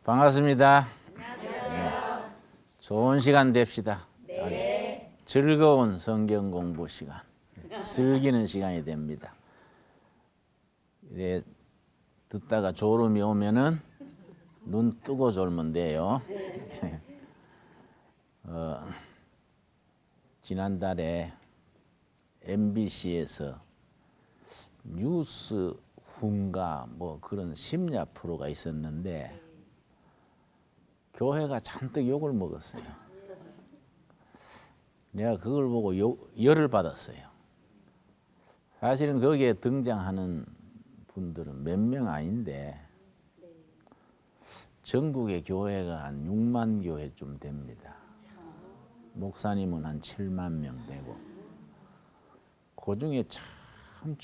반갑습니다. 안녕하세요. 좋은 시간 됩시다. 네. 즐거운 성경 공부 시간, 즐기는 시간이 됩니다. 이래 듣다가 졸음이 오면은 눈 뜨고 졸면 돼요. 지난달에 MBC에서 뉴스 훈가 뭐 그런 심야 프로가 있었는데 교회가 잔뜩 욕을 먹었어요. 내가 그걸 보고 열을 받았어요. 사실은 거기에 등장하는 분들은 몇 명 아닌데 전국의 교회가 한 6만 교회쯤 됩니다. 목사님은 한 7만 명 되고 그중에 참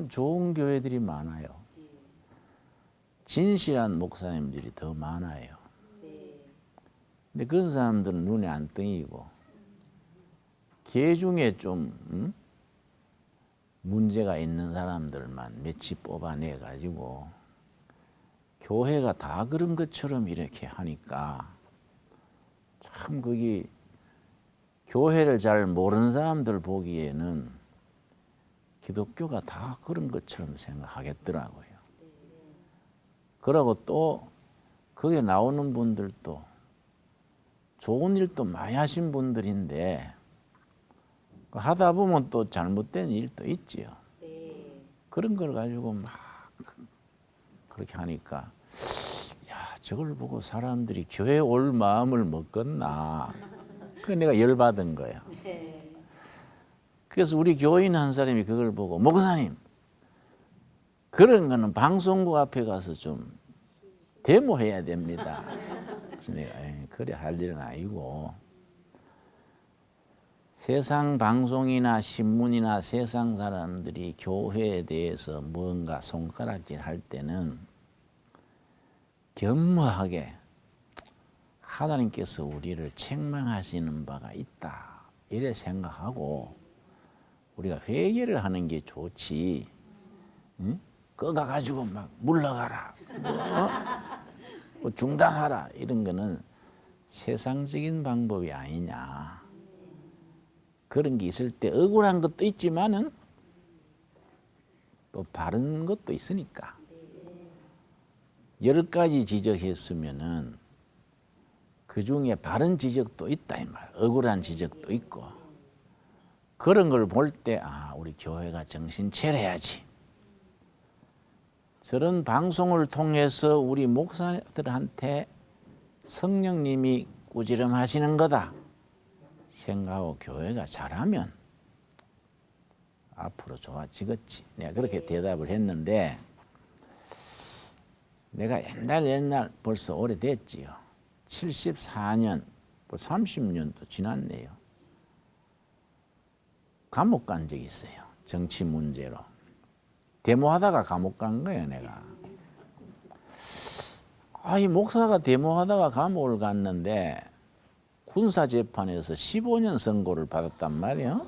좋은 교회들이 많아요. 진실한 목사님들이 더 많아요. 근데 그런 사람들은 눈에 안 띄고 개 중에 좀 문제가 있는 사람들만 몇이 뽑아내 가지고 교회가 다 그런 것처럼 이렇게 하니까 참 거기 교회를 잘 모르는 사람들 보기에는 기독교가 다 그런 것처럼 생각하겠더라고요. 그러고 또 거기에 나오는 분들도 좋은 일도 많이 하신 분들인데 하다 보면 또 잘못된 일도 있지요. 그런 걸 가지고 막 그렇게 하니까 야, 저걸 보고 사람들이 교회 올 마음을 먹겠나. 그 내가 열받은 거예요. 그래서 우리 교인 한 사람이 그걸 보고 목사님 그런 거는 방송국 앞에 가서 좀 데모해야 됩니다. 그래서 내가 그래 할 일은 아니고 세상 방송이나 신문이나 세상 사람들이 교회에 대해서 뭔가 손가락질 할 때는 겸허하게 하나님께서 우리를 책망하시는 바가 있다 이래 생각하고 우리가 회개를 하는 게 좋지. 응? 그거 가지고 막 물러가라, 뭐 중단하라 이런 거는 세상적인 방법이 아니냐. 그런 게 있을 때 억울한 것도 있지만은 또 바른 것도 있으니까 10가지 지적했으면은 그 중에 바른 지적도 있다 이 말. 억울한 지적도 있고 그런 걸 볼 때 우리 교회가 정신 차려야지. 저런 방송을 통해서 우리 목사들한테 성령님이 꾸지람하시는 거다 생각하고 교회가 잘하면 앞으로 좋아지겠지. 내가 그렇게 대답을 했는데 내가 옛날 벌써 오래됐지요. 74년, 30년도 지났네요. 감옥 간 적이 있어요. 정치 문제로. 데모하다가 감옥 간 거예요, 내가. 이 목사가 데모하다가 감옥을 갔는데 군사재판에서 15년 선고를 받았단 말이에요.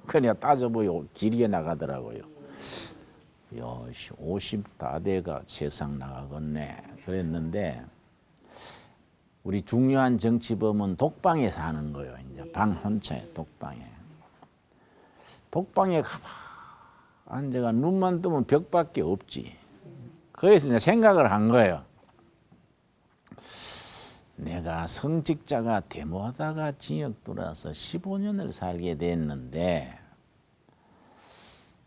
그러니까 따져보고 길게 나가더라고요. 야, 50 다 돼가 세상 나가겠네. 그랬는데 우리 중요한 정치범은 독방에 사는 거예요. 이제 방 혼자에 독방에. 독방에 앉아가 눈만 뜨면 벽밖에 없지. 거기서 이제 생각을 한 거예요. 내가 성직자가 데모하다가 징역 들어와서 15년을 살게 됐는데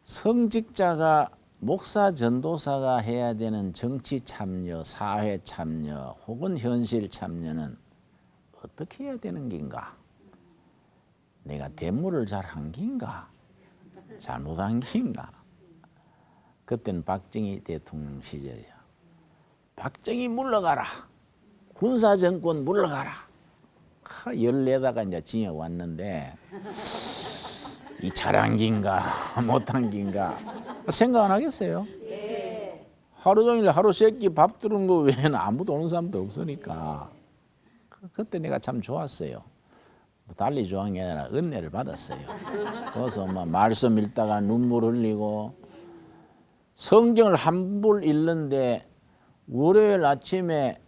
성직자가 목사 전도사가 해야 되는 정치 참여, 사회 참여 혹은 현실 참여는 어떻게 해야 되는 긴가? 내가 데모를 잘한 긴가? 잘못한 긴가? 그때는 박정희 대통령 시절이야. 박정희 물러가라. 군사정권 물러가라. 14다가 이제 징역 왔는데 이 잘한 긴가 못한 긴가 생각 안 하겠어요? 하루 종일 하루 세끼 밥 두는 거 외에는 아무도 오는 사람도 없으니까 그때 내가 참 좋았어요. 달리 좋아한 게 아니라 은혜를 받았어요. 그래서 막 말씀 읽다가 눈물 흘리고 성경을 한 볼 읽는데 월요일 아침에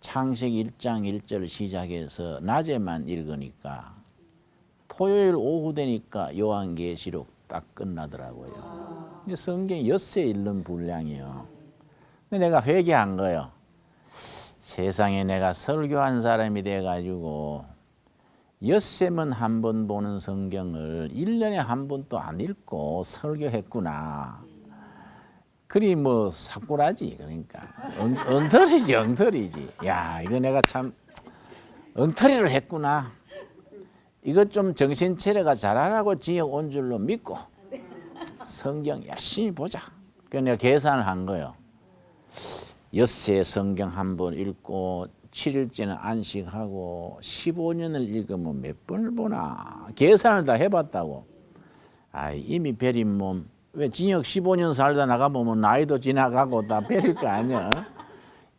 창세기 1장 1절 시작해서 낮에만 읽으니까 토요일 오후 되니까 요한계시록 딱 끝나더라고요. 성경이 엿새 읽는 분량이요. 근데 내가 회개한 거예요. 세상에 내가 설교한 사람이 돼가지고 엿새만 한 번 보는 성경을 1년에 한 번도 안 읽고 설교했구나. 그리 뭐 사꾸라지. 그러니까 엉터리지 엉터리지. 야, 이거 내가 참 엉터리를 했구나. 이것 좀 정신 차려가 잘하라고 지역 온 줄로 믿고 성경 열심히 보자. 그래서 내가 계산을 한 거예요. 엿새 성경 한 번 읽고 7일째는 안식하고 15년을 읽으면 몇 번을 보나. 계산을 다 해봤다고. 아, 이미 베린 몸. 왜 징역 15년 살다 나가보면 나이도 지나가고 다 베릴 거 아니야.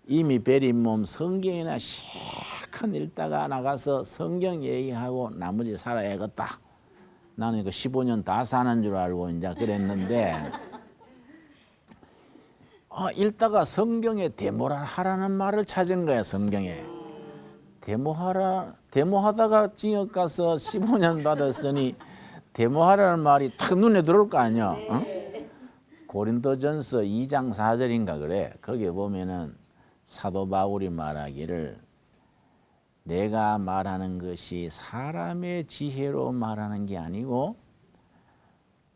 이미 베린 몸 성경이나 실컷 읽다가 나가서 성경 얘기하고 나머지 살아야겠다. 나는 그 15년 다 사는 줄 알고 이제 그랬는데 읽다가 성경에 데모하라는 말을 찾은 거야. 성경에 데모하다가 징역 가서 15년 받았으니 데모하라는 말이 탁 눈에 들어올 거 아니야. 응? 고린도전서 2장 4절인가 그래. 거기에 보면은 사도 바울이 말하기를 내가 말하는 것이 사람의 지혜로 말하는 게 아니고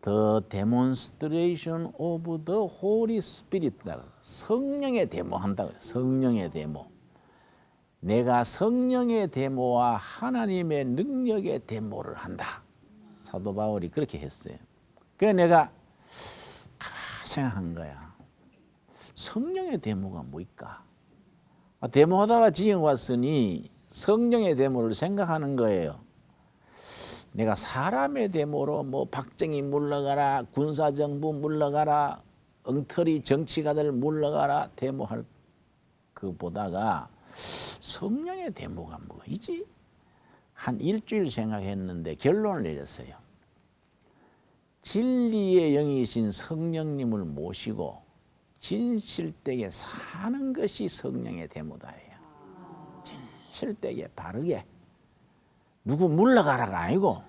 The demonstration of the Holy Spirit. 성령의 데모한다고 해요. 성령의 데모. 내가 성령의 데모와 하나님의 능력의 데모를 한다. 사도 바울이 그렇게 했어요. 그래서 내가 생각한 거야. 성령의 데모가 뭘까? 데모하다가 지형 왔으니 성령의 데모를 생각하는 거예요. 내가 사람의 데모로 뭐 박정희 물러가라, 군사정부 물러가라, 엉터리 정치가들 물러가라 데모할 그 보다가 성령의 데모가 뭐이지? 한 일주일 생각했는데 결론을 내렸어요. 진리의 영이신 성령님을 모시고 진실되게 사는 것이 성령의 데모다 해요. 진실되게 바르게. 누구 물러가라가 아니고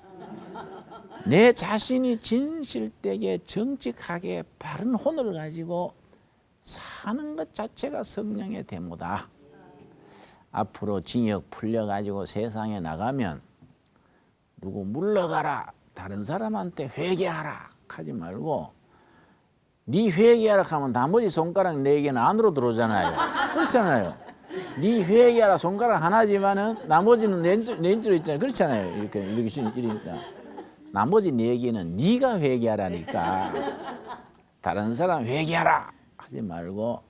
내 자신이 진실되게 정직하게 바른 혼을 가지고 사는 것 자체가 성령의 데모다. 앞으로 징역 풀려가지고 세상에 나가면 누구 물러가라, 다른 사람한테 회개하라 하지 말고 네 회개하라 하면 나머지 손가락 4개는 안으로 들어오잖아요. 그렇잖아요. 네 회개하라 손가락 하나지만은 나머지는 렌즈로 있잖아요. 그렇잖아요. 이러니까 나머지 4개는 네가 회개하라니까 다른 사람 회개하라 하지 말고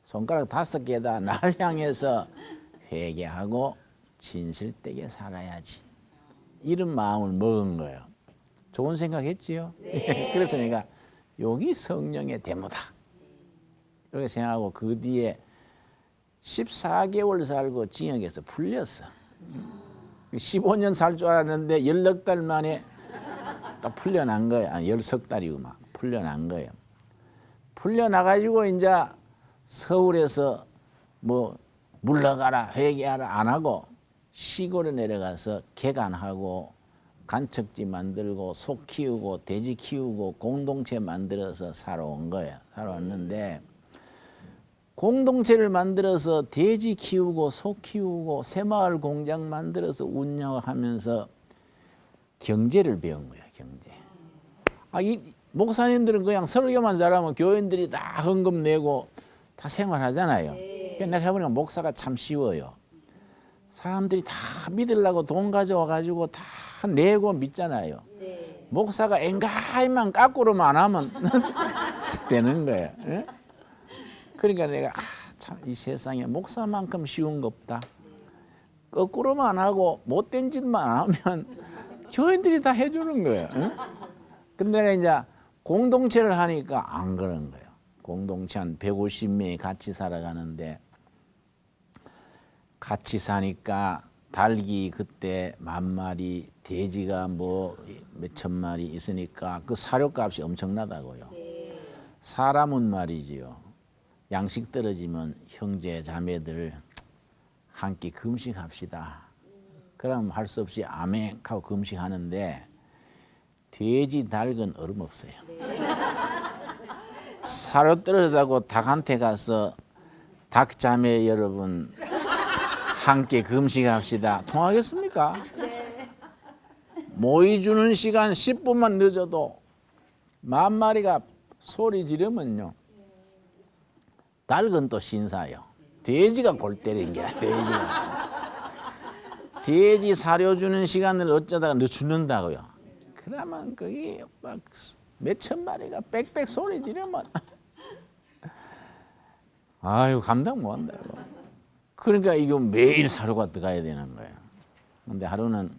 손가락 5개다 날 향해서 회개하고 진실되게 살아야지. 이런 마음을 먹은 거예요. 좋은 생각했지요? 네. 그래서 내가 여기 성령의 데모다 이렇게 생각하고 그 뒤에 14개월 살고 징역에서 풀렸어. 15년 살 줄 알았는데 16 달 만에 딱 풀려난 거야. 16 달이고 막 풀려난 거예요. 풀려나가지고 이제 서울에서 뭐 물러가라 회개하라 안 하고 시골에 내려가서 개간하고 간척지 만들고 소 키우고 돼지 키우고 공동체 만들어서 살아온 거예요. 살아왔는데 공동체를 만들어서 돼지 키우고 소 키우고 새마을 공장 만들어서 운영하면서 경제를 배운 거야. 경제. 이 목사님들은 그냥 설교만 잘하면 교인들이 다 헌금 내고 다 생활하잖아요. 그러니까 내가 해보니까 목사가 참 쉬워요. 사람들이 다 믿으려고 돈 가져와가지고 다 내고 믿잖아요. 네. 목사가 엥가이만 까꾸로만 안 하면 되는 거예요. 예? 그러니까 내가 참 이 세상에 목사만큼 쉬운 거 없다. 거꾸로만 하고 못된 짓만 안 하면 교인들이 다 해주는 거예요. 예? 근데 내가 이제 공동체를 하니까 안 그런 거예요. 공동체 한 150명이 같이 살아가는데 같이 사니까 닭이 그때 10,000마리, 돼지가 뭐 몇천 마리 있으니까 그 사료값이 엄청나다고요. 사람은 말이지요. 양식 떨어지면 형제 자매들 함께 금식합시다. 그럼 할 수 없이 아멘 하고 금식하는데 돼지 닭은 얼음 없어요. 사료 떨어다고 닭한테 가서 닭 자매 여러분 함께 금식합시다. 통하겠습니까? 모이 주는 시간 10분만 늦어도 만 마리가 소리 지르면요. 닭은 또 신사요. 돼지가 골 때린 게 돼지가. 돼지 사료 주는 시간을 어쩌다가 늦춘다고요. 그러면 거기 막 몇천 마리가 빽빽 소리 지르면 아유 감당 못 한다고. 그러니까 이거 매일 사료가 들어가야 되는 거예요. 근데 하루는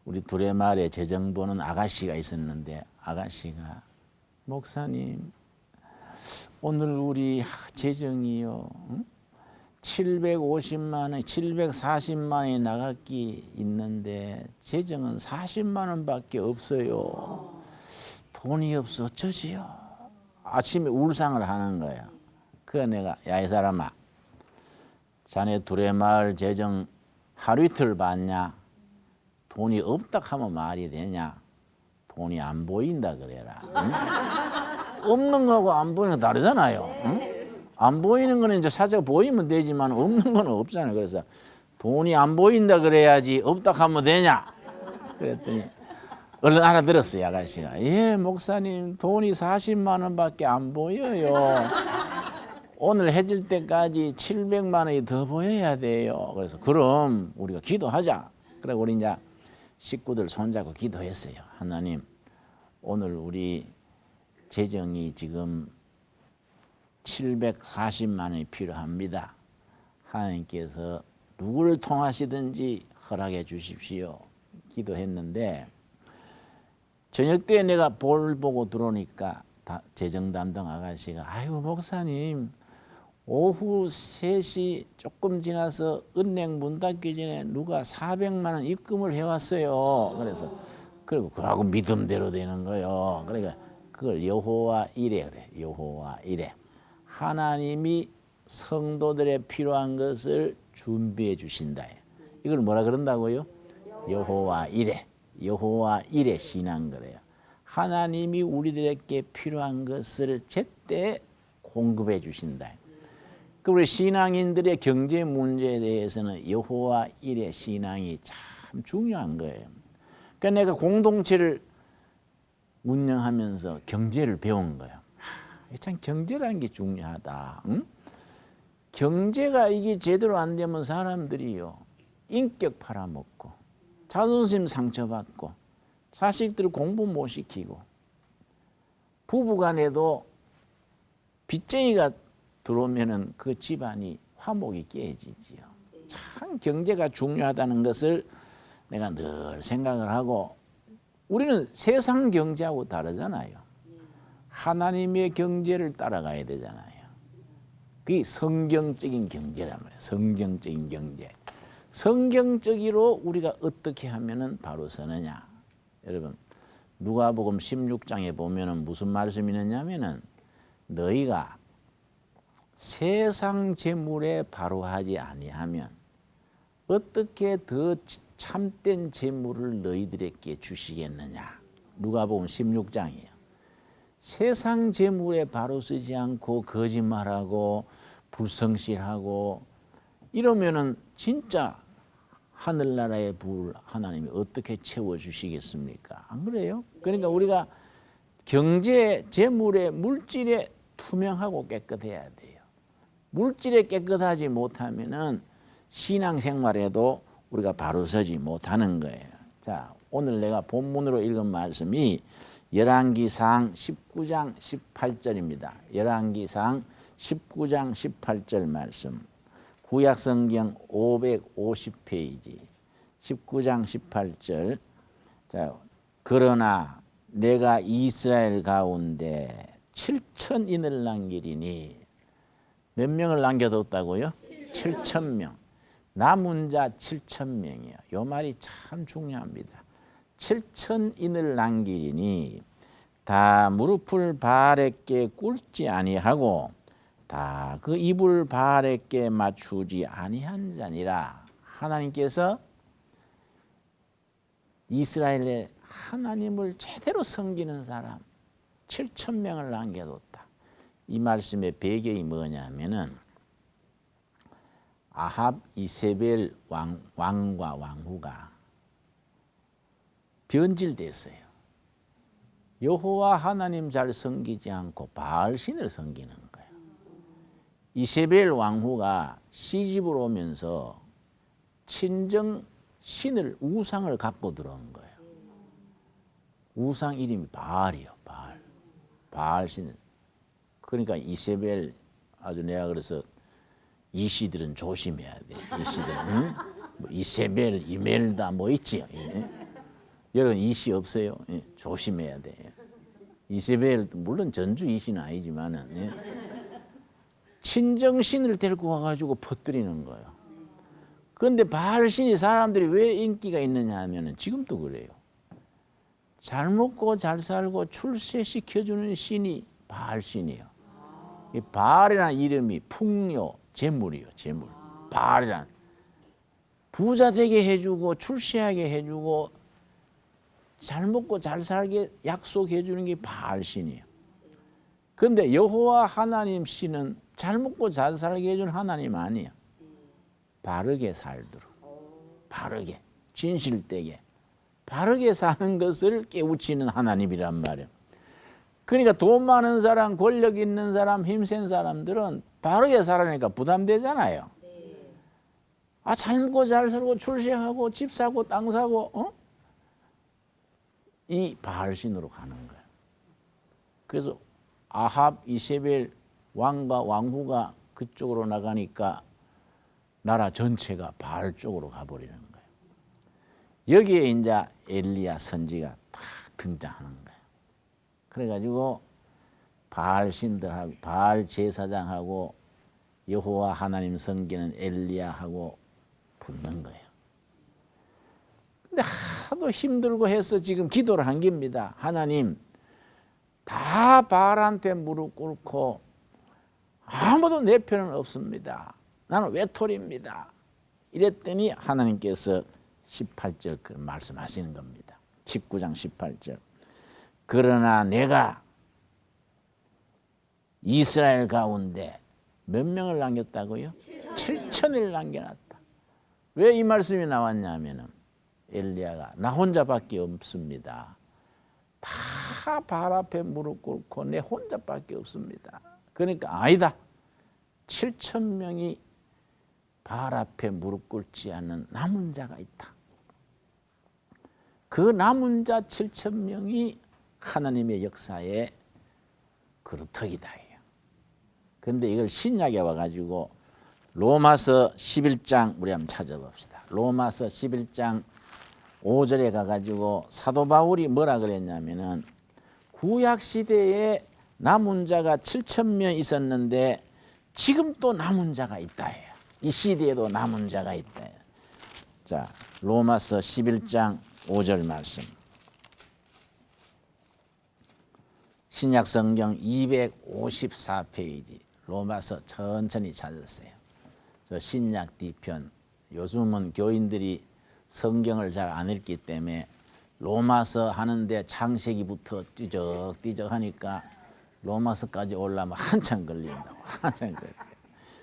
우리 두레마을에 재정 보는 아가씨가 있었는데 아가씨가 목사님 오늘 우리 재정이요 750만 원, 740만 원이 나갔기 있는데 재정은 40만 원밖에 없어요. 돈이 없어 어쩌지요? 아침에 울상을 하는 거예요. 그래 내가 야 이 사람아 자네 두레마을 재정 하루 이틀 봤냐? 돈이 없다 하면 말이 되냐? 돈이 안 보인다 그래라. 응? 없는 거하고 안 보이는 거 다르잖아요. 응? 안 보이는 거는 이제 살짝 보이면 되지만 없는 거는 없잖아요. 그래서 돈이 안 보인다 그래야지 없다 하면 되냐? 그랬더니 얼른 알아들었어요 아가씨가. 예 목사님 돈이 40만 원밖에 안 보여요. 오늘 해질 때까지 700만 원이 더 보여야 돼요. 그래서 그럼 우리가 기도하자. 그래 우리 이제 식구들 손잡고 기도했어요. 하나님 오늘 우리 재정이 지금 740만 원이 필요합니다. 하나님께서 누구를 통하시든지 허락해 주십시오. 기도했는데 저녁 때 내가 볼 보고 들어오니까 재정 담당 아가씨가 아이고 목사님 오후 3시 조금 지나서 은행 문 닫기 전에 누가 400만 원 입금을 해왔어요. 그래서 그리고 그러고 믿음대로 되는 거예요. 그러니까 그걸 여호와 이래 그래. 여호와 이래. 하나님이 성도들의 필요한 것을 준비해 주신다. 이걸 뭐라 그런다고요? 여호와 이래. 여호와 이래 신앙 그래요. 하나님이 우리들에게 필요한 것을 제때 공급해 주신다. 그 우리 신앙인들의 경제 문제에 대해서는 여호와 이래 신앙이 참 중요한 거예요. 그러니까 내가 공동체를 운영하면서 경제를 배운 거예요. 참 경제라는 게 중요하다. 응? 경제가 이게 제대로 안 되면 사람들이요 인격 팔아먹고 자존심 상처받고 자식들 공부 못 시키고 부부간에도 빚쟁이가 들어오면은 그 집안이 화목이 깨지지요. 참 경제가 중요하다는 것을 내가 늘 생각을 하고 우리는 세상 경제하고 다르잖아요. 하나님의 경제를 따라가야 되잖아요. 그게 성경적인 경제란 말이에요. 성경적인 경제. 성경적으로 우리가 어떻게 하면은 바로 서느냐. 여러분 누가복음 16장에 보면은 무슨 말씀이 있느냐면은 너희가 세상 재물에 바로 하지 아니하면 어떻게 더 참된 재물을 너희들에게 주시겠느냐. 누가복음 16장이에요. 세상 재물에 바로 쓰지 않고 거짓말하고 불성실하고 이러면은 진짜 하늘나라의 부를 하나님이 어떻게 채워주시겠습니까? 안 그래요? 그러니까 우리가 경제, 재물의 물질에 투명하고 깨끗해야 돼요. 물질에 깨끗하지 못하면은 신앙생활에도 우리가 바로 서지 못하는 거예요. 자, 오늘 내가 본문으로 읽은 말씀이 열왕기상 19장 18절입니다. 열왕기상 19장 18절 말씀. 구약성경 550페이지 19장 18절. 자, 그러나 내가 이스라엘 가운데 7천인을 남기리니 몇 명을 남겨뒀다고요? 7,000명. 남은 자 7,000명이요. 이 말이 참 중요합니다. 7천인을 남기리니 다 무릎을 발에게 꿇지 아니하고 다 그 이불 바알에게 맞추지 아니한 자니라. 하나님께서 이스라엘의 하나님을 제대로 섬기는 사람 7,000명을 남겨뒀다. 이 말씀의 배경이 뭐냐면은 아합 이세벨 왕과 왕후가 변질됐어요. 여호와 하나님 잘 섬기지 않고 바알신을 섬기는 거예요. 이세벨 왕후가 시집을 오면서 친정 신을 우상을 갖고 들어온 거예요. 우상 이름이 바알이요. 바알신. 그러니까 이세벨 아주 내가 그래서 이씨들은 조심해야 돼. 이씨들은 응? 뭐 이세벨, 이멜다 뭐 있지요. 예? 여러분 이씨 없어요? 예? 조심해야 돼. 이세벨 물론 전주 이씨는 아니지만은 예? 친정신을 데리고 와가지고 퍼뜨리는 거예요. 그런데 바알신이 사람들이 왜 인기가 있느냐 하면은 지금도 그래요. 잘 먹고 잘 살고 출세시켜주는 신이 바알신이에요. 이 바알이라는 이름이 풍요, 재물이요. 재물. 바알이란 부자 되게 해주고 출세하게 해주고 잘 먹고 잘 살게 약속해 주는 게 바알신이에요. 그런데 여호와 하나님 신은 잘 먹고 잘 살게 해주는 하나님 아니에요. 바르게 살도록, 바르게, 진실되게, 바르게 사는 것을 깨우치는 하나님이란 말이에요. 그러니까 돈 많은 사람, 권력 있는 사람, 힘센 사람들은 바르게 살아니까 부담되잖아요. 아, 잘 먹고 잘 살고 출세하고 집 사고 땅 사고 이 바알신으로 가는 거예요. 그래서 아합, 이세벨 왕과 왕후가 그쪽으로 나가니까 나라 전체가 바알 쪽으로 가버리는 거예요. 여기에 이제 엘리야 선지가 딱 등장하는 거예요. 그래가지고 바알 신들하고 바알 제사장하고 여호와 하나님 섬기는 엘리야하고 붙는 거예요. 근데 하도 힘들고 해서 지금 기도를 한 겁니다. 하나님, 다 바알한테 무릎 꿇고 아무도 내 편은 없습니다. 나는 외톨이입니다. 이랬더니 하나님께서 18절 그 말씀하시는 겁니다. 19장 18절. 그러나 내가 이스라엘 가운데 몇 명을 남겼다고요? 7천을 남겨놨다. 왜 이 말씀이 나왔냐면은 엘리야가 나 혼자밖에 없습니다. 다 바알 앞에 무릎 꿇고 내 혼자밖에 없습니다. 그러니까 아니다. 7,000명이 바알 앞에 무릎 꿇지 않는 남은 자가 있다. 그 남은 자 7,000명이 하나님의 역사의 그루터기다. 그런데 이걸 신약에 와가지고 로마서 11장 우리 한번 찾아봅시다. 로마서 11장 5절에 가가지고 사도 바울이 뭐라 그랬냐면은 구약 시대에 남은 자가 7,000명 있었는데 지금 또 남은 자가 있다. 이 시대에도 남은 자가 있다. 자, 로마서 11장 5절 말씀. 신약 성경 254페이지. 로마서 천천히 찾으세요. 저 신약 뒤편. 요즘은 교인들이 성경을 잘 안 읽기 때문에 로마서 하는데 창세기부터 띠적띠적 하니까 로마서까지 올라면 한참 걸린다고. 한참 걸려요.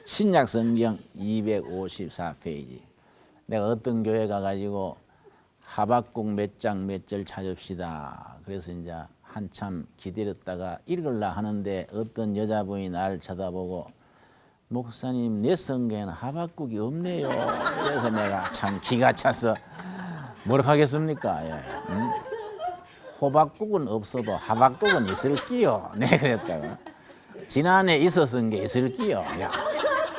신약 성경 254페이지. 내가 어떤 교회 가가지고 하박국 몇 장 몇 절 찾읍시다. 그래서 이제 한참 기다렸다가 읽으려 하는데 어떤 여자분이 나를 쳐다보고 목사님 내 성경에는 하박국이 없네요. 그래서 내가 참 기가 차서 뭐라 하겠습니까? 예. 응? 호박국은 없어도 하박국은 있을기요. 네 그랬다가 지난해 있었은 게 있을기요.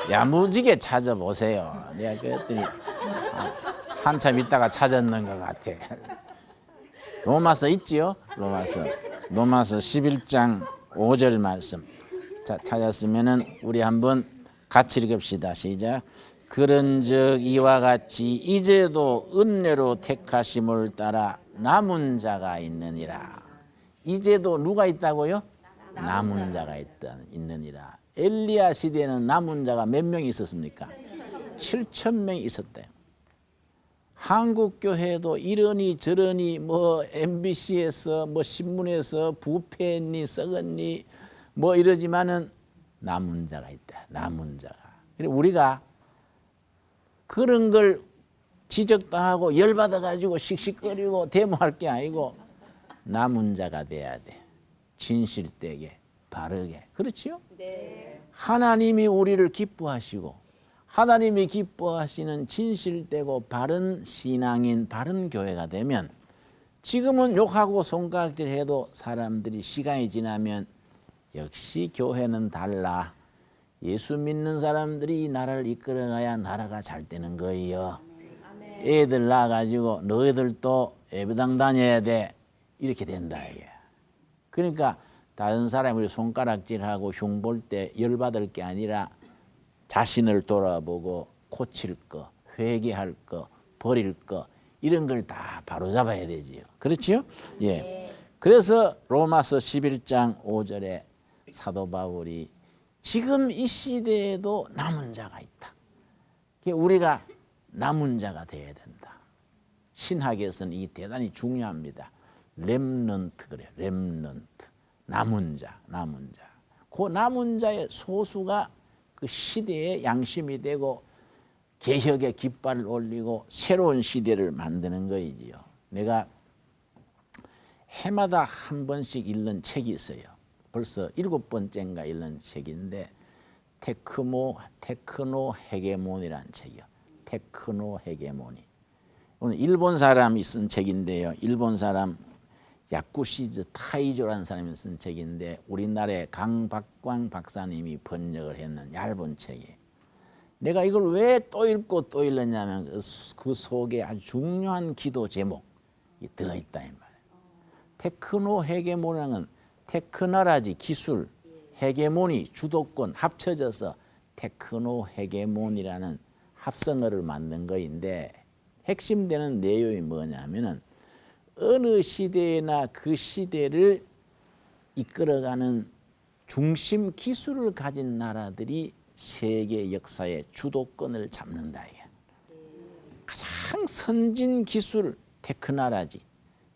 야무지게 찾아보세요. 내가 그랬더니 한참 있다가 찾았는 것 같아. 로마서 있지요? 로마서 11장 5절 말씀. 자, 찾았으면은 우리 한번 같이 읽읍시다. 시작. 그런즉 이와 같이 이제도 은혜로 택하심을 따라 남은 자가 있느니라. 이제도 누가 있다고요? 남은 자가 있느니라. 엘리야 시대에는 남은 자가 몇 명이 있었습니까? 7천 명이 있었대요. 한국 교회도 이러니 저러니 뭐 MBC에서 뭐 신문에서 부패니 썩었니 뭐 이러지만은 남은 자가 있다. 남은 자가. 우리가 그런 걸 지적당하고 열받아가지고 씩씩거리고 데모할 게 아니고 남은 자가 돼야 돼. 진실되게 바르게. 그렇지요? 네. 하나님이 우리를 기뻐하시고 하나님이 기뻐하시는 진실되고 바른 신앙인 바른 교회가 되면 지금은 욕하고 손가락질해도 사람들이 시간이 지나면 역시 교회는 달라. 예수 믿는 사람들이 이 나라를 이끌어가야 나라가 잘 되는 거예요. 애들 낳아가지고 너희들도 예배당 다녀야 돼. 이렇게 된다 이게. 그러니까 다른 사람이 우리 손가락질하고 흉볼 때 열받을 게 아니라 자신을 돌아보고 고칠 거, 회개할 거, 버릴 거 이런 걸 다 바로잡아야 되지요. 그렇지요? 예. 그래서 로마서 11장 5절에 사도 바울이 지금 이 시대에도 남은 자가 있다. 우리가 남은 자가 되어야 된다. 신학에서는 이 대단히 중요합니다. 렘넌트 그래요. 렘넌트. 남은 자, 남은 자. 그 남은 자의 소수가 그 시대의 양심이 되고 개혁의 깃발을 올리고 새로운 시대를 만드는 거이지요. 내가 해마다 한 번씩 읽는 책이 있어요. 벌써 7번째인가 읽는 책인데 테크노 헤게모니라는 책이요. 테크노 헤게모니. 오늘 일본 사람이 쓴 책인데요. 일본 사람 야쿠시즈 타이조라는 사람이 쓴 책인데 우리나라의 강박광 박사님이 번역을 했는 얇은 책이에요. 내가 이걸 왜 또 읽고 또 읽었냐면 그 속에 아주 중요한 기도 제목이 들어있다 이 말이에요. 테크노 헤게모니는 테크놀로지 기술, 헤게모니 주도권 합쳐져서 테크노 헤게모니라는 합성어를 만든 거인데 핵심되는 내용이 뭐냐면은 어느 시대나 그 시대를 이끌어가는 중심 기술을 가진 나라들이 세계 역사의 주도권을 잡는다. 가장 선진 기술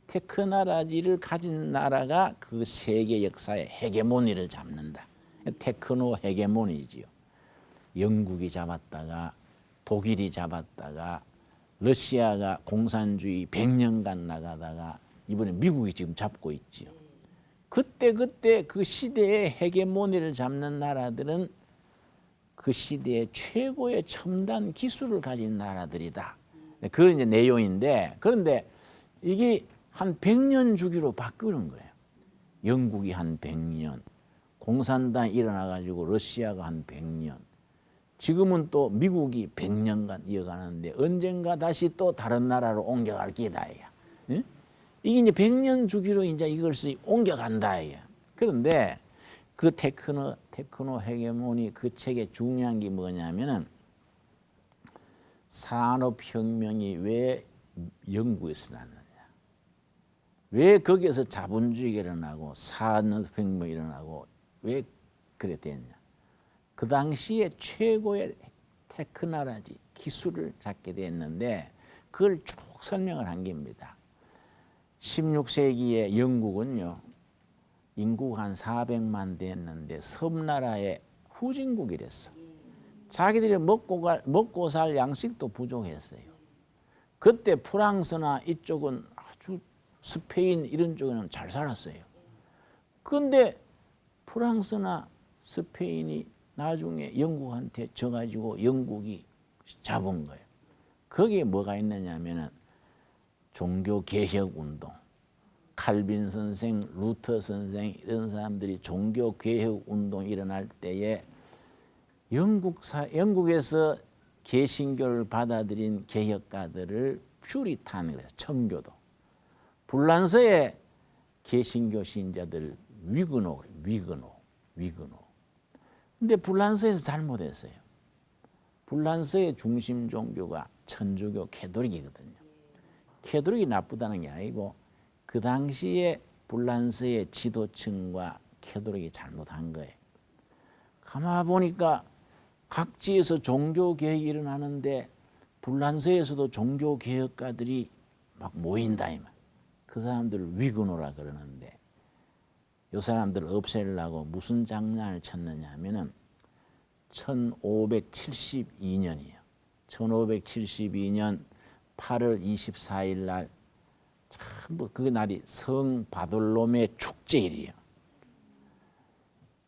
테크놀로지를 가진 나라가 그 세계 역사의 헤게모니를 잡는다. 테크노 헤게모니지요. 영국이 잡았다가 독일이 잡았다가 러시아가 공산주의 100년간 나가다가 이번에 미국이 지금 잡고 있지요. 그때 그 시대의 헤게모니를 잡는 나라들은 그 시대의 최고의 첨단 기술을 가진 나라들이다. 그런 이제 내용인데 그런데 이게 한 100년 주기로 바뀌는 거예요. 영국이 한 100년, 공산당이 일어나가지고 러시아가 한 100년, 지금은 또 미국이 100년간 이어가는데 언젠가 다시 또 다른 나라로 옮겨갈 기다. 응? 이게 이제 100년 주기로 이제 이것이 옮겨간다. 그런데 그 테크노 헤게모니 그 책의 중요한 게 뭐냐면은 산업혁명이 왜 영국에서 났느냐. 왜 거기에서 자본주의가 일어나고 산업혁명이 일어나고 왜 그래 됐냐. 그 당시에 최고의 테크놀로지 기술을 잡게 됐는데 그걸 쭉 설명을 한 겁니다. 16세기에 영국은요. 인구가 한 400만 됐는데 섬나라의 후진국이랬어. 자기들이 먹고 살 양식도 부족했어요. 그때 프랑스나 이쪽은 아주 스페인 이런 쪽에는 잘 살았어요. 그런데 프랑스나 스페인이 나중에 영국한테 져가지고 영국이 잡은 거예요. 거기에 뭐가 있느냐면은 종교개혁운동, 칼빈 선생, 루터 선생 이런 사람들이 종교개혁운동이 일어날 때에 영국에서 개신교를 받아들인 개혁가들을 퓨리탄이라고 해요. 청교도. 불란서의 개신교 신자들 위그노. 근데 불란서에서 잘못했어요. 불란서의 중심 종교가 천주교 캐톨릭이거든요. 캐톨릭이 나쁘다는 게 아니고 그 당시에 불란서의 지도층과 캐톨릭이 잘못한 거예요. 가만 보니까 각지에서 종교 개혁이 일어나는데 불란서에서도 종교 개혁가들이 막 모인다 이 말. 그 사람들을 위근호라 그러는데 이 사람들을 없애려고 무슨 장난을 쳤느냐 하면은 1572년이에요. 1572년 8월 24일 날 전부 그 날이 성 바돌로메 축제일이에요.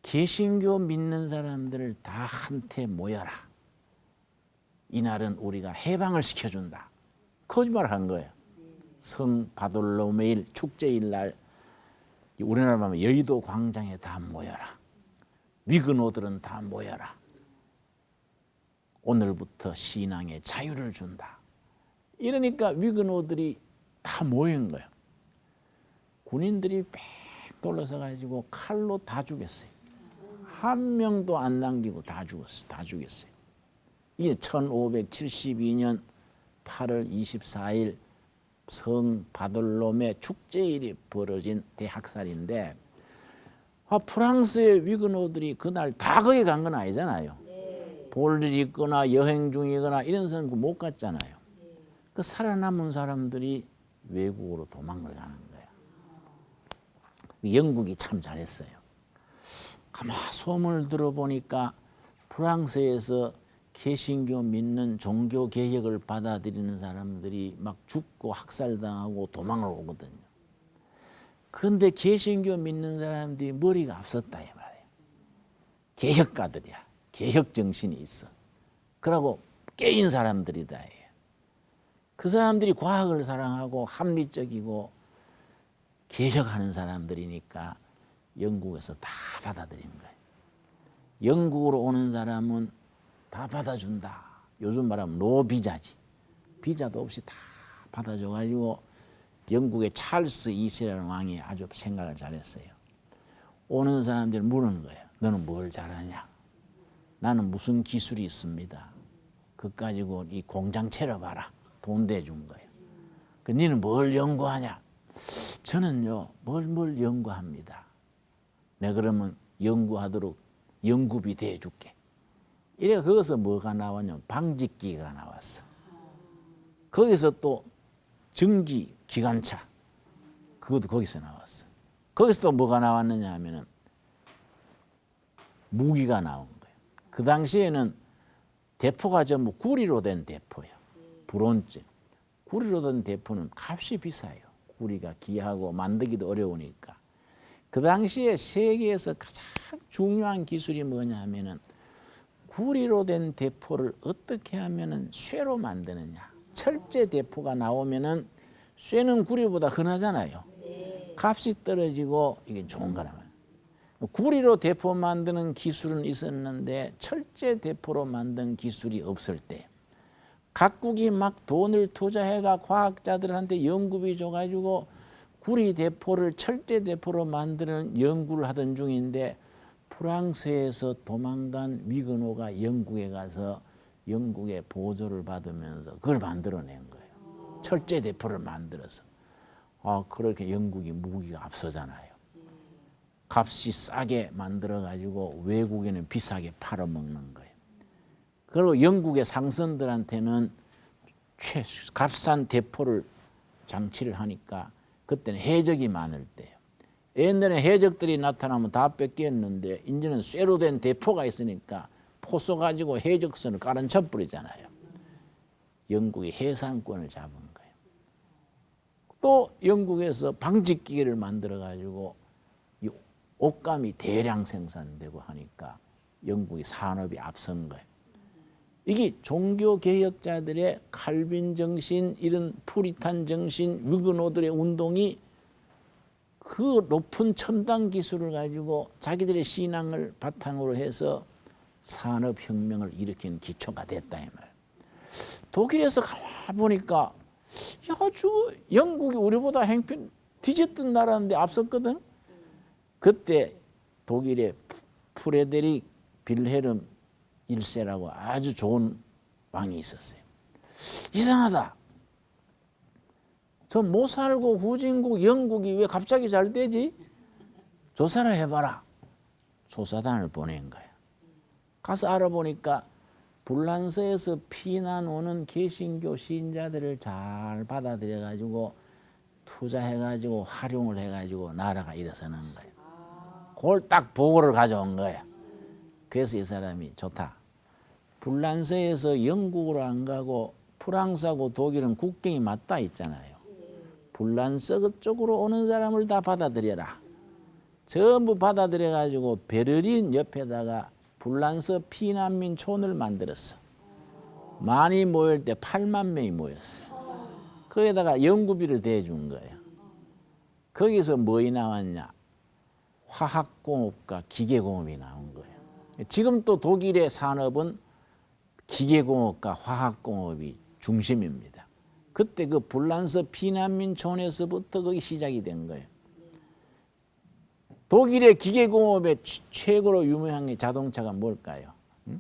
개신교 믿는 사람들을 다 한테 모여라. 이날은 우리가 해방을 시켜준다. 거짓말을 한 거예요. 성 바돌로메일 축제일 날 우리나라 보면 여의도 광장에 다 모여라. 위근호들은 다 모여라. 오늘부터 신앙의 자유를 준다. 이러니까 위근호들이 다 모인 거예요. 군인들이 빽 둘러서 가지고 칼로 다 죽였어요. 한 명도 안 남기고 다 죽었어요. 다 죽였어요. 이게 1572년 8월 24일 성 바돌로메 축제일이 벌어진 대학살인데 프랑스의 위근호들이 그날 다 거기 간 건 아니잖아요. 볼 일 있거나 여행 중이거나 이런 사람 못 갔잖아요. 그 살아남은 사람들이 외국으로 도망을 가는 거예요. 영국이 참 잘했어요. 가만 소문을 들어보니까 프랑스에서 개신교 믿는 종교 개혁을 받아들이는 사람들이 막 죽고 학살당하고 도망을 오거든요. 그런데 개신교 믿는 사람들이 머리가 앞섰다 이 말이에요. 개혁가들이야. 개혁 정신이 있어. 그러고 깨인 사람들이다. 그 사람들이 과학을 사랑하고 합리적이고 개혁하는 사람들이니까 영국에서 다 받아들인 거예요. 영국으로 오는 사람은 다 받아준다. 요즘 말하면 노비자지. 비자도 없이 다 받아줘가지고 영국의 찰스 2세라는 왕이 아주 생각을 잘했어요. 오는 사람들 물은 거예요. 너는 뭘 잘하냐? 나는 무슨 기술이 있습니다. 그거 가지고 이 공장 차려봐라. 돈 대준 거예요. 그 너는 뭘 연구하냐? 저는요 뭘 연구합니다. 내가 그러면 연구하도록 연구비 대줄게. 이래 거기서 뭐가 나왔냐면 방직기가 나왔어. 거기서 또 전기 기관차 그것도 거기서 나왔어. 거기서 또 뭐가 나왔느냐 하면은 무기가 나온 거예요. 그 당시에는 대포가 전부 구리로 된 대포예요. 브론즈. 구리로 된 대포는 값이 비싸요. 구리가 귀하고 만들기도 어려우니까. 그 당시에 세계에서 가장 중요한 기술이 뭐냐 하면은 구리로 된 대포를 어떻게 하면은 쇠로 만드느냐. 철제 대포가 나오면은 쇠는 구리보다 흔하잖아요. 값이 떨어지고 이게 좋은 거라면. 구리로 대포 만드는 기술은 있었는데 철제 대포로 만든 기술이 없을 때 각국이 막 돈을 투자해가 과학자들한테 연구비 줘가지고 구리 대포를 철제 대포로 만드는 연구를 하던 중인데 프랑스에서 도망간 위근호가 영국에 가서 영국의 보조를 받으면서 그걸 만들어낸 거예요. 철제 대포를 만들어서. 그렇게 영국이 무기가 앞서잖아요. 값이 싸게 만들어가지고 외국에는 비싸게 팔아먹는 거예요. 그리고 영국의 상선들한테는 값싼 대포를 장치를 하니까 그때는 해적이 많을 때예요. 옛날에 해적들이 나타나면 다 뺏겼는데 이제는 쇠로 된 대포가 있으니까 포 쏘가지고 해적선을 깔아쳐버리잖아요. 영국이 해상권을 잡은 거예요. 또 영국에서 방직기계를 만들어가지고 이 옷감이 대량 생산되고 하니까 영국이 산업이 앞선 거예요. 이게 종교개혁자들의 칼빈 정신, 이런 푸리탄 정신, 위근호들의 운동이 그 높은 첨단 기술을 가지고 자기들의 신앙을 바탕으로 해서 산업혁명을 일으킨 기초가 됐다 이 말. 독일에서 가만 보니까 영국이 우리보다 행편 뒤졌던 나라인데 앞섰거든. 그때 독일의 프레데릭 빌헬름 1세라고 아주 좋은 왕이 있었어요. 이상하다. 저 못 살고 후진국 영국이 왜 갑자기 잘 되지? 조사를 해봐라. 조사단을 보낸 거야. 가서 알아보니까 불란서에서 피난 오는 개신교 신자들을 잘 받아들여 가지고 투자해 가지고 활용을 해 가지고 나라가 일어서는 거예요. 그걸 딱 보고를 가져온 거예요. 그래서 이 사람이 좋다. 불란서에서 영국으로 안 가고 프랑스하고 독일은 국경이 맞닿아 있잖아요. 불란서 쪽으로 오는 사람을 다 받아들여라. 전부 받아들여 가지고 베를린 옆에다가 불란서 피난민촌을 만들었어. 많이 모일 때 8만 명이 모였어요. 거기다가 연구비를 대준 거예요. 거기서 뭐이 나왔냐? 화학공업과 기계공업이 나온 거예요. 지금 또 독일의 산업은 기계공업과 화학공업이 중심입니다. 그때 그 불란서 피난민촌에서부터 거기 시작이 된 거예요. 독일의 기계공업의 최고로 유명한 게 자동차가 뭘까요? 응?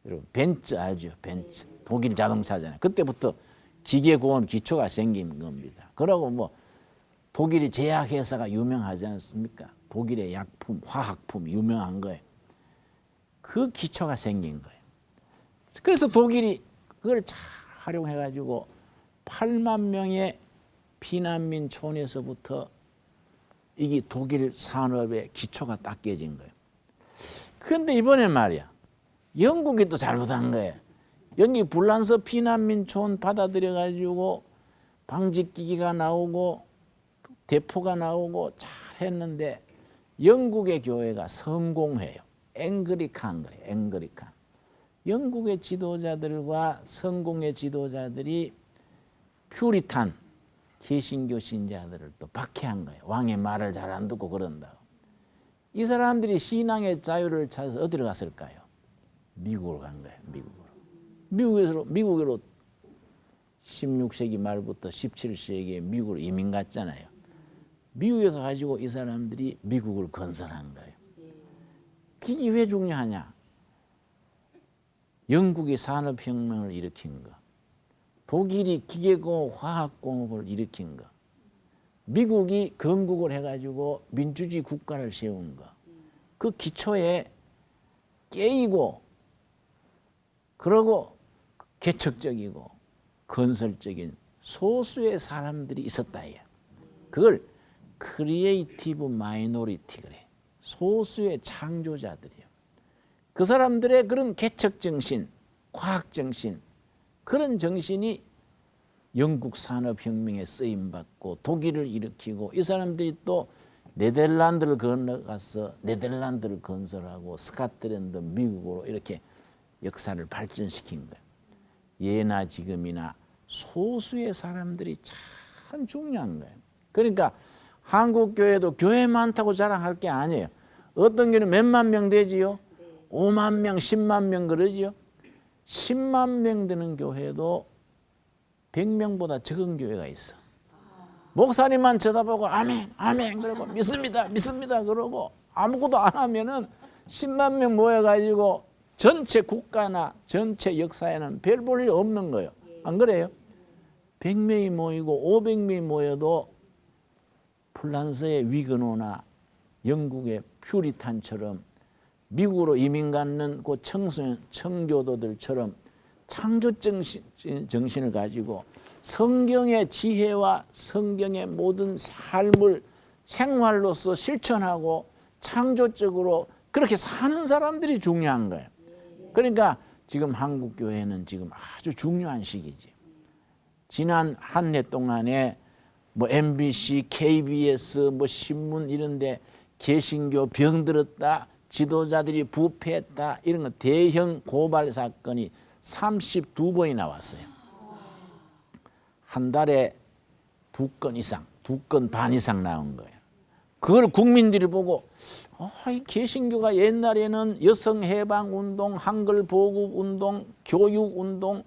여러분 벤츠 알죠? 벤츠. 독일 자동차잖아요. 그때부터 기계공업 기초가 생긴 겁니다. 그러고 뭐 독일이 제약회사가 유명하지 않습니까? 독일의 약품, 화학품 유명한 거예요. 그 기초가 생긴 거예요. 그래서 독일이 그걸 잘 활용해가지고 8만 명의 피난민촌에서부터 이게 독일 산업의 기초가 딱 깨진 거예요. 그런데 이번에 말이야, 영국이 또 잘못한 거예요. 여기 불란서 피난민촌 받아들여 가지고 방직기기가 나오고 대포가 나오고 잘 했는데 영국의 교회가 성공회요. 앵그리칸 그래요. 앵그리칸. 영국의 지도자들과 성공의 지도자들이 퓨리탄 개신교 신자들을 또 박해한 거예요. 왕의 말을 잘 안 듣고 그런다고. 이 사람들이 신앙의 자유를 찾아서 어디로 갔을까요? 미국으로 간 거예요. 미국으로 16세기 말부터 17세기에 미국으로 이민 갔잖아요. 미국에 가가지고 이 사람들이 미국을 건설한 거예요. 그게 왜 중요하냐? 영국이 산업혁명을 일으킨 거, 독일이 기계공업, 화학공업을 일으킨 거, 미국이 건국을 해가지고 민주주의 국가를 세운 거, 그 기초에 깨이고 그러고 개척적이고 건설적인 소수의 사람들이 있었다. 그걸 크리에이티브 마이너리티 그래. 소수의 창조자들이요. 그 사람들의 그런 개척 정신, 과학 정신, 그런 정신이 영국 산업혁명에 쓰임받고 독일을 일으키고 이 사람들이 또 네덜란드를 건너가서 네덜란드를 건설하고 스코틀랜드, 미국으로 이렇게 역사를 발전시킨 거예요. 예나 지금이나 소수의 사람들이 참 중요한 거예요. 그러니까 한국 교회도 교회 많다고 자랑할 게 아니에요. 어떤 교회는 몇만 명 되지요? 5만 명, 10만 명 그러지요. 10만 명 되는 교회도 100명보다 적은 교회가 있어. 목사님만 쳐다보고 아멘, 아멘 그러고 믿습니다, 믿습니다 그러고 아무것도 안 하면은 10만 명 모여가지고 전체 국가나 전체 역사에는 별 볼 일 없는 거예요. 안 그래요? 100명이 모이고 500명이 모여도 플란스의 위그노나 영국의 퓨리탄처럼 미국으로 이민 갔는 그 청교도들처럼 창조 정신을 가지고 성경의 지혜와 성경의 모든 삶을 생활로서 실천하고 창조적으로 그렇게 사는 사람들이 중요한 거예요. 그러니까 지금 한국 교회는 지금 아주 중요한 시기지. 지난 한 해 동안에 뭐 MBC, KBS, 뭐 신문 이런데 개신교 병들었다, 지도자들이 부패했다 이런 거 대형 고발 사건이 32번이 나왔어요. 한 달에 2건 이상, 2건 반 이상 나온 거예요. 그걸 국민들이 보고 이 개신교가 옛날에는 여성해방운동, 한글보급운동, 교육운동,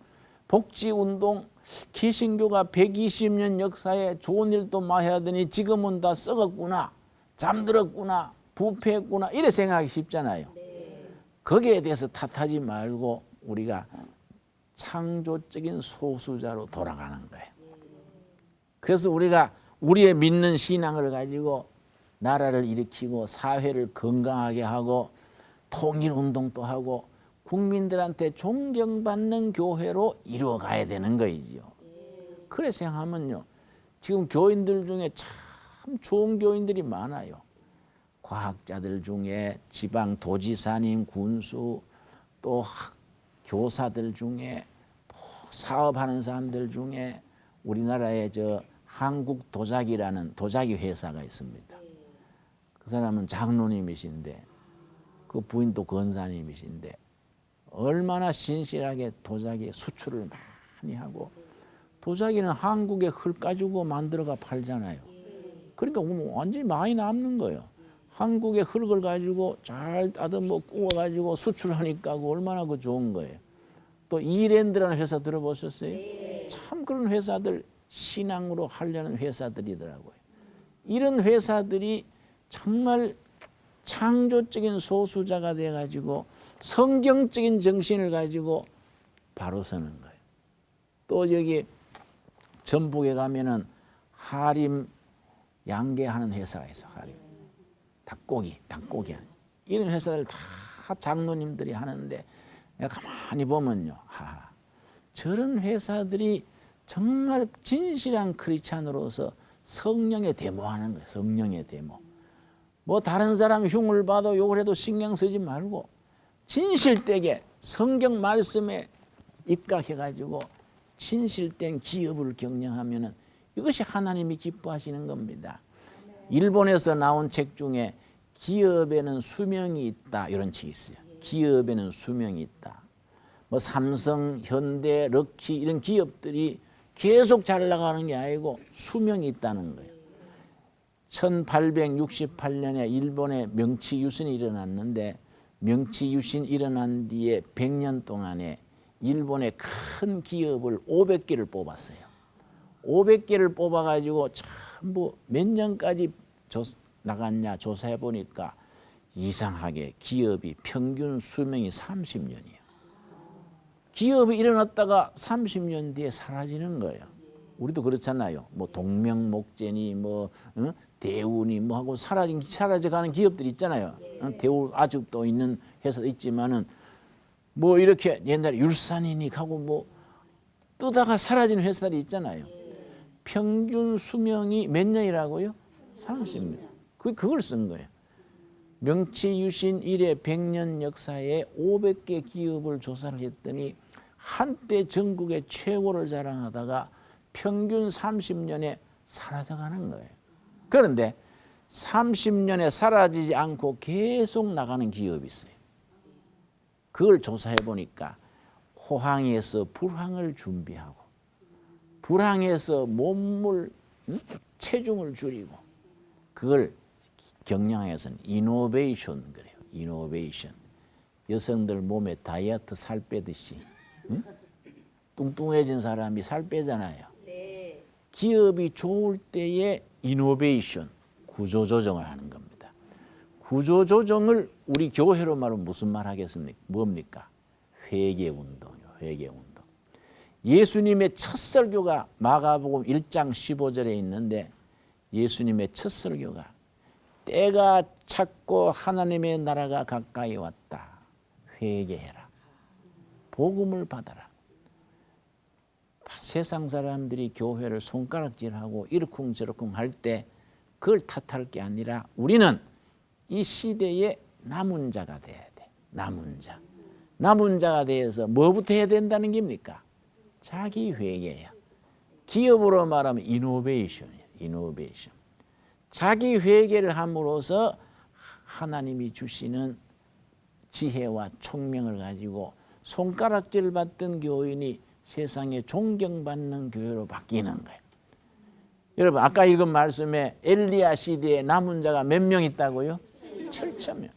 복지운동, 개신교가 120년 역사에 좋은 일도 많이 하더니 지금은 다 썩었구나, 잠들었구나, 부패했구나 이래 생각하기 쉽잖아요. 거기에 대해서 탓하지 말고 우리가 창조적인 소수자로 돌아가는 거예요. 그래서 우리가 우리의 믿는 신앙을 가지고 나라를 일으키고 사회를 건강하게 하고 통일운동도 하고 국민들한테 존경받는 교회로 이루어가야 되는 거이지요. 그래 생각하면요, 지금 교인들 중에 참 좋은 교인들이 많아요. 과학자들 중에 지방 도지사님, 군수, 또 교사들 중에, 또 사업하는 사람들 중에 우리나라에 한국 도자기라는 도자기 회사가 있습니다. 그 사람은 장로님이신데 그 부인도 권사님이신데 얼마나 신실하게 도자기 수출을 많이 하고, 도자기는 한국의 흙 가지고 만들어가 팔잖아요. 그러니까 완전히 많이 남는 거예요. 한국의 흙을 가지고 잘 다듬어 구워가지고 수출하니까 얼마나 좋은 거예요. 또 이랜드라는 회사 들어보셨어요? 참 그런 회사들 신앙으로 하려는 회사들이더라고요. 이런 회사들이 정말 창조적인 소수자가 돼가지고 성경적인 정신을 가지고 바로 서는 거예요. 또 여기 전북에 가면은 하림 양계하는 회사가 있어. 하림 닭고기 하는 이런 회사들 다 장로님들이 하는데, 내가 가만히 보면요, 저런 회사들이 정말 진실한 크리스찬으로서 성령의 데모하는 거예요. 성령의 데모. 뭐 다른 사람 흉을 봐도 욕을 해도 신경 쓰지 말고 진실되게 성경 말씀에 입각해가지고 진실된 기업을 경영하면은 이것이 하나님이 기뻐하시는 겁니다. 일본에서 나온 책 중에 기업에는 수명이 있다 이런 책이 있어요. 기업에는 수명이 있다. 뭐 삼성, 현대, 럭키 이런 기업들이 계속 잘 나가는 게 아니고 수명이 있다는 거예요. 1868년에 일본에 명치유신이 일어났는데, 명치유신 일어난 뒤에 100년 동안에 일본의 큰 기업을 500개를 뽑았어요. 500개를 뽑아가지고 전부 몇 년까지 나갔냐 조사해 보니까 이상하게 기업이 평균 수명이 30년이에요. 기업이 일어났다가 30년 뒤에 사라지는 거예요. 우리도 그렇잖아요. 뭐 동명목재니 뭐 대우니 뭐 하고 사라져가는 기업들이 있잖아요. 대우 아직도 있는 회사도 있지만은 뭐 이렇게 옛날에 율산이니 하고 뭐 뜨다가 사라지는 회사들이 있잖아요. 평균 수명이 몇 년이라고요? 30년. 그걸 쓴 거예요. 명치유신 이래 100년 역사에 500개 기업을 조사를 했더니 한때 전국의 최고를 자랑하다가 평균 30년에 사라져가는 거예요. 그런데 30년에 사라지지 않고 계속 나가는 기업이 있어요. 그걸 조사해 보니까 호황에서 불황을 준비하고, 불황에서 몸을 체중을 줄이고, 그걸 경영에서는 이노베이션 그래요. 이노베이션. 여성들 몸에 다이어트 살 빼듯이 뚱뚱해진 사람이 살 빼잖아요. 기업이 좋을 때에 이노베이션, 구조조정을 하는 겁니다. 구조조정을 우리 교회로 말하면 무슨 말 하겠습니까? 뭡니까? 회개운동이요. 회개운동. 예수님의 첫 설교가 마가복음 1장 15절에 있는데, 예수님의 첫 설교가 때가 찼고 하나님의 나라가 가까이 왔다. 회개해라. 복음을 받아라. 세상 사람들이 교회를 손가락질하고 이러쿵저러쿵 할 때 그걸 탓할 게 아니라 우리는 이 시대에 남은 자가 돼야 돼. 남은 자. 남은 자가 돼서 뭐부터 해야 된다는 겁니까? 자기 회개야. 기업으로 말하면 이노베이션이에요. 이노베이션. 자기 회개를 함으로써 하나님이 주시는 지혜와 총명을 가지고 손가락질 받던 교인이 세상에 존경받는 교회로 바뀌는 거예요. 여러분 아까 읽은 말씀에 엘리야 시대에 남은 자가 몇 명 있다고요? 7,000명.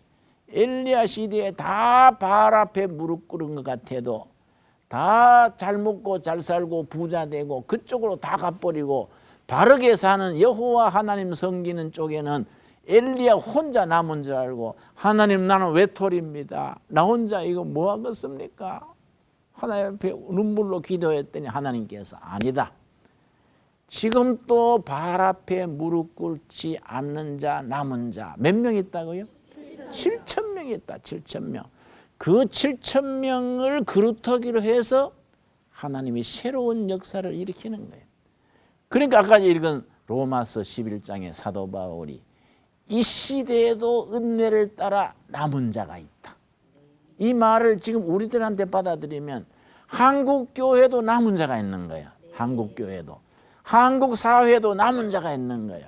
엘리야 시대에 다 바알 앞에 무릎 꿇은 것 같아도 다 잘 먹고 잘 살고 부자 되고 그쪽으로 다 가버리고 바르게 사는 여호와 하나님 섬기는 쪽에는 엘리야 혼자 남은 줄 알고, 하나님 나는 외톨입니다. 나 혼자 이거 뭐 하겠습니까? 하나님 앞에 눈물로 기도했더니 하나님께서 아니다. 지금 또 바알 앞에 무릎 꿇지 않는 자 남은 자 몇 명 있다고요? 7,000명 있다. 7,000명. 그 7천 명을 그루터기로 해서 하나님이 새로운 역사를 일으키는 거예요. 그러니까 아까 읽은 로마서 11장의 사도 바울이 이 시대에도 은혜를 따라 남은 자가 있다. 이 말을 지금 우리들한테 받아들이면 한국 교회도 남은 자가 있는 거예요. 한국 교회도. 한국 사회도 남은 자가 있는 거예요.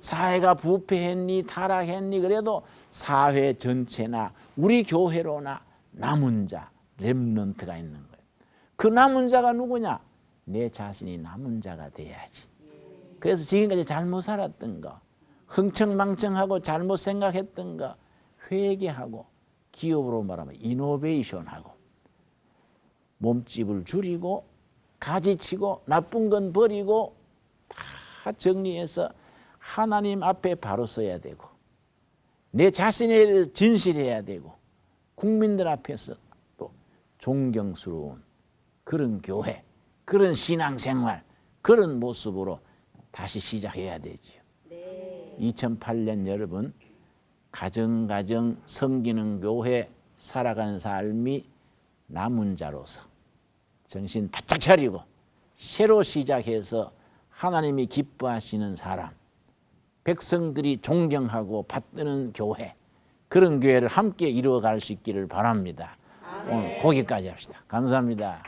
사회가 부패했니 타락했니 그래도 사회 전체나 우리 교회로나 남은 자, 렘넌트가 있는 거예요. 그 남은 자가 누구냐? 내 자신이 남은 자가 돼야지. 그래서 지금까지 잘못 살았던 거, 흥청망청하고 잘못 생각했던 거 회개하고 기업으로 말하면 이노베이션하고 몸집을 줄이고 가지치고 나쁜 건 버리고 다 정리해서 하나님 앞에 바로 서야 되고 내 자신에 대해서 진실해야 되고 국민들 앞에서 또 존경스러운 그런 교회, 그런 신앙생활, 그런 모습으로 다시 시작해야 되지요. 2008년 여러분 가정 섬기는 교회 살아가는 삶이 남은 자로서 정신 바짝 차리고 새로 시작해서 하나님이 기뻐하시는 사람, 백성들이 존경하고 받드는 교회, 그런 교회를 함께 이루어갈 수 있기를 바랍니다. 오늘 거기까지 합시다. 감사합니다.